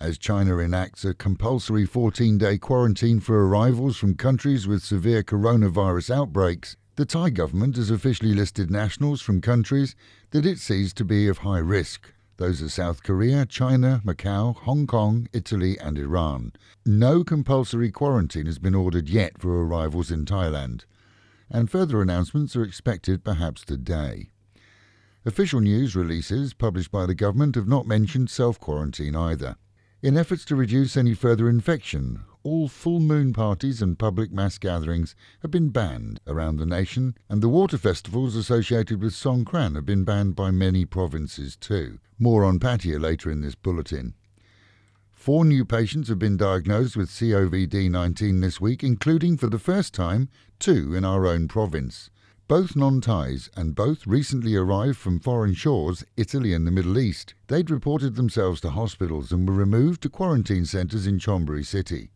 As China enacts a compulsory 14-day quarantine for arrivals from countries with severe coronavirus outbreaks, the Thai government has officially listed nationals from countries that it sees to be of high risk. Those are South Korea, China, Macau, Hong Kong, Italy and Iran. No compulsory quarantine has been ordered yet for arrivals in Thailand, and further announcements are expected perhaps today. Official news releases published by the government have not mentioned self-quarantine either. In efforts to reduce any further infection, all full moon parties and public mass gatherings have been banned around the nation, and the water festivals associated with Songkran have been banned by many provinces too. More on Pattaya later in this bulletin. 4 new patients have been diagnosed with COVID-19 this week, including for the first time 2 in our own province. Both non-Thais and both recently arrived from foreign shores, Italy and the Middle East. They'd reported themselves to hospitals and were removed to quarantine centres in Chonburi City.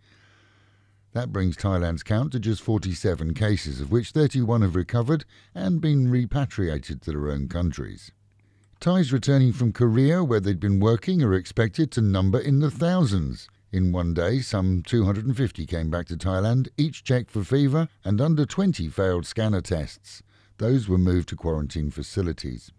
That brings Thailand's count to just 47 cases, of which 31 have recovered and been repatriated to their own countries. Thais returning from Korea, where they'd been working, are expected to number in the thousands. In one day, some 250 came back to Thailand, each checked for fever, and under 20 failed scanner tests. Those were moved to quarantine facilities.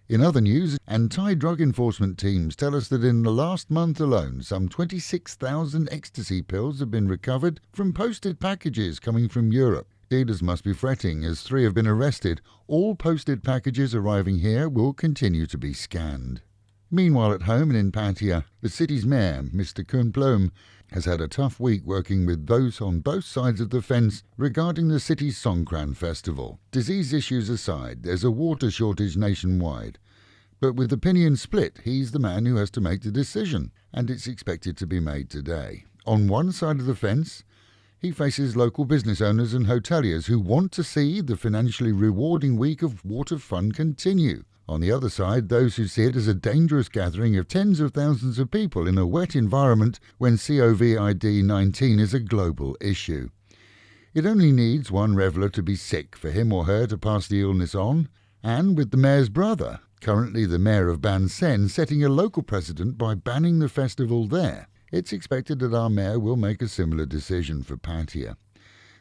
In other news, Thai drug enforcement teams tell us that in the last month alone, some 26,000 ecstasy pills have been recovered from posted packages coming from Europe. Dealers must be fretting as 3 have been arrested. All posted packages arriving here will continue to be scanned. Meanwhile, at home and in Pattaya, the city's mayor, Mr. Kun Plom, has had a tough week working with those on both sides of the fence regarding the city's Songkran festival. Disease issues aside, there's a water shortage nationwide. But with opinions split, he's the man who has to make the decision, and it's expected to be made today. On one side of the fence, he faces local business owners and hoteliers who want to see the financially rewarding week of water fun continue. On the other side, those who see it as a dangerous gathering of tens of thousands of people in a wet environment when COVID-19 is a global issue. It only needs one reveller to be sick for him or her to pass the illness on, and with the mayor's brother, currently the mayor of Ban Sen, setting a local precedent by banning the festival there, it's expected that our mayor will make a similar decision for Pattaya.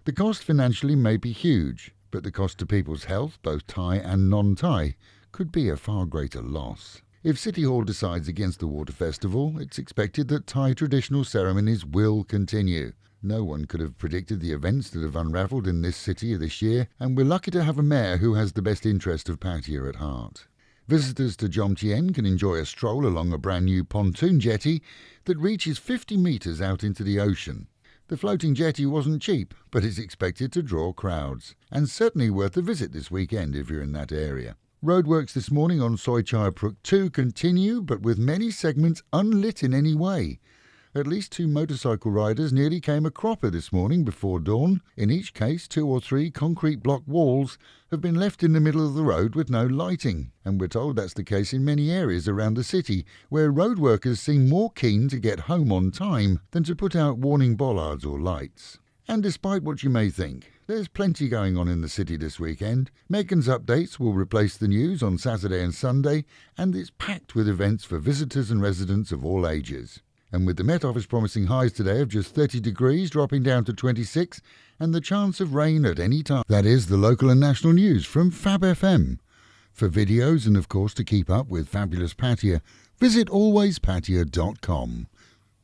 The cost financially may be huge, but the cost to people's health, both Thai and non-Thai, could be a far greater loss. If City Hall decides against the water festival, it's expected that Thai traditional ceremonies will continue. No one could have predicted the events that have unravelled in this city this year, and we're lucky to have a mayor who has the best interest of Pattaya at heart. Visitors to Jom Tien can enjoy a stroll along a brand new pontoon jetty that reaches 50 metres out into the ocean. The floating jetty wasn't cheap, but is expected to draw crowds, and certainly worth a visit this weekend if you're in that area. Roadworks this morning on Soi Chai Pruk 2 continue, but with many segments unlit in any way. At least 2 motorcycle riders nearly came a cropper this morning before dawn. In each case, 2 or 3 concrete block walls have been left in the middle of the road with no lighting, and we're told that's the case in many areas around the city, where road workers seem more keen to get home on time than to put out warning bollards or lights. And despite what you may think, there's plenty going on in the city this weekend. Megan's updates will replace the news on Saturday and Sunday, and it's packed with events for visitors and residents of all ages. And with the Met Office promising highs today of just 30 degrees, dropping down to 26, and the chance of rain at any time. That is the local and national news from Fab FM. For videos and, of course, to keep up with fabulous Pattaya, visit alwayspattaya.com.